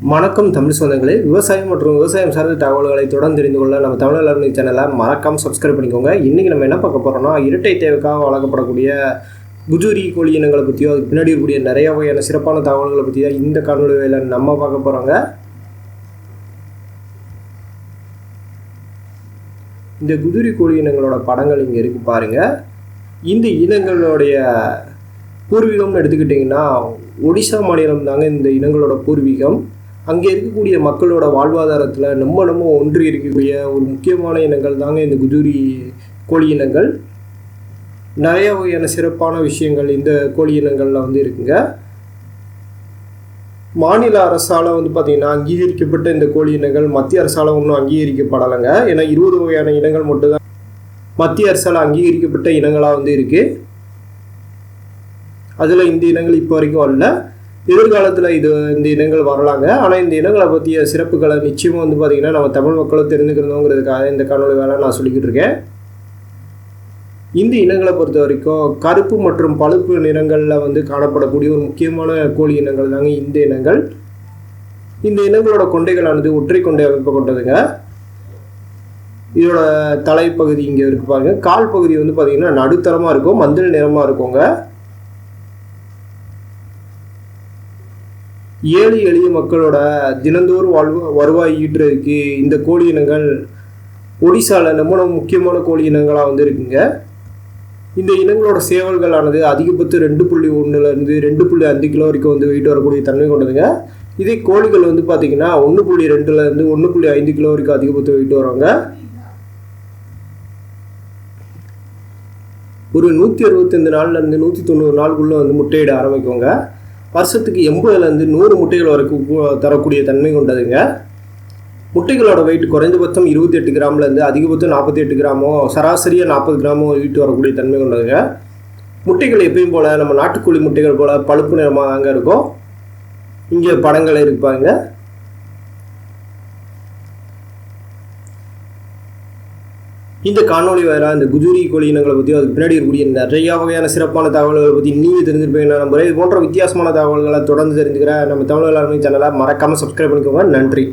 வணக்கம் தமிழ் சொந்தங்களே. விவசாயம் மற்றும் விவசாயம் சார்ந்த தகவல்களை தொடர்ந்து தெரிந்து கொள்ள நம்ம தமிழ் லேர்னிங் சேனலை மறக்காமல் சப்ஸ்கிரைப் பண்ணிக்கோங்க. இன்றைக்கி நம்ம என்ன பார்க்க போகிறோம்னா, இரட்டை தேவைக்காக வளர்க்கப்படக்கூடிய குஜூரி கோழி இனங்களை பற்றியோ அதுக்கு பின்னாடி இருக்கக்கூடிய நிறைய வகையான சிறப்பான தகவல்களை பற்றி தான் இந்த காணொலியில் நம்ம பார்க்க போகிறோங்க. இந்த குஜூரி கோழி இனங்களோட படங்கள் இங்கே இருக்குது பாருங்கள். இந்த இனங்களுடைய பூர்வீகம்னு எடுத்துக்கிட்டிங்கன்னா ஒடிசா மாநிலம் தாங்க இந்த இனங்களோட பூர்வீகம். அங்கே இருக்கக்கூடிய மக்களோட வாழ்வாதாரத்தில் நம்ம ஒன்றி இருக்கக்கூடிய ஒரு முக்கியமான இனங்கள் தாங்க இந்த குஜூரி கோழி இனங்கள். நிறைய வகையான சிறப்பான விஷயங்கள் இந்த கோழி இனங்களில் இருக்குங்க. மாநில அரசால் பார்த்திங்கன்னா அங்கீகரிக்கப்பட்ட இந்த கோழி இனங்கள் மத்திய அரசால் ஒன்றும் அங்கீகரிக்கப்படலைங்க. ஏன்னா 20 வகையான இனங்கள் மட்டும்தான் மத்திய அரசால் அங்கீகரிக்கப்பட்ட இனங்களாக இருக்குது. அதில் இந்த இனங்கள் இப்போ வரைக்கும் வரல. எதிர்காலத்தில் இந்த இனங்கள் வரலாங்க. ஆனால் இந்த இனங்களை பற்றிய சிறப்புகளை நிச்சயமாக பார்த்திங்கன்னா நம்ம தமிழ் மக்களும் தெரிஞ்சுக்கணுங்கிறதுக்காக இந்த காணொலி வேலை நான் சொல்லிக்கிட்டு இருக்கேன். இந்த இனங்களை பொறுத்த வரைக்கும் கருப்பு மற்றும் பழுப்பு நிறங்களில் காணப்படக்கூடிய ஒரு முக்கியமான கோழி இனங்கள் தாங்க இந்த இனங்கள். இந்த இனங்களோட கொண்டைகளானது ஒற்றை கொண்டை அமைப்பை கொண்டதுங்க. இதோட தலைப்பகுதி இங்கே இருக்கு பாருங்க. கால் பகுதி பார்த்திங்கன்னா நடுத்தரமாக இருக்கும், மஞ்சள் நிறமாக இருக்குங்க. ஏழை எளிய மக்களோட தினந்தோறும் வருவாய் ஈட்டுறதுக்கு இந்த கோழி இனங்கள் ஒடிசாவில் நம்ம முக்கியமான கோழி இனங்களாக இருக்குங்க. இந்த இனங்களோட சேவல்களானது அதிகபட்சம் 2.1 2.5 கிலோ வரைக்கும் வெயிட் வரக்கூடிய தன்மை கொண்டதுங்க. இதே கோழிகள் பார்த்திங்கன்னா 1.2 1.5 கிலோ வரைக்கும் அதிகபட்சம் வெயிட் வருவாங்க. ஒரு 165 நாள்லேருந்து 190 நாளுக்குள்ளே முட்டையிட ஆரம்பிக்குவாங்க. வருஷத்துக்கு 80 100 முட்டைகள் வரைக்கும் தரக்கூடிய தன்மை கொண்டதுங்க. முட்டைகளோட வெயிட் குறைந்தபட்சம் 28 கிராம்லேருந்து அதிகபட்சம் 48 கிராமோ, சராசரியாக 40 கிராமோ வெயிட் வரக்கூடிய தன்மை கொண்டதுங்க. முட்டைகள் எப்பயும் போல் நம்ம நாட்டுக்கோழி முட்டைகள் போல் பழுப்பு நிறமாக தாங்க இருக்கும். இங்கே படங்கள் இருப்பாங்க. இந்த காணொலி வாயிலாக இந்த குஜூரி கோழி இனங்களை பற்றியும் அதுக்கு பின்னாடி இருக்கக்கூடிய நிறைய வகையான சிறப்பான தகவல்களை பற்றி நீங்கள் தெரிஞ்சிருப்பீங்க. நம்புறேன் இது போன்ற வித்தியாசமான தகவல்களை தொடர்ந்து தெரிஞ்சுக்கிறேன். நம்ம தமிழ் லேர்னிங் சேனலை மறக்காமல் சப்ஸ்கிரைப் பண்ணிக்கோங்க. நன்றி.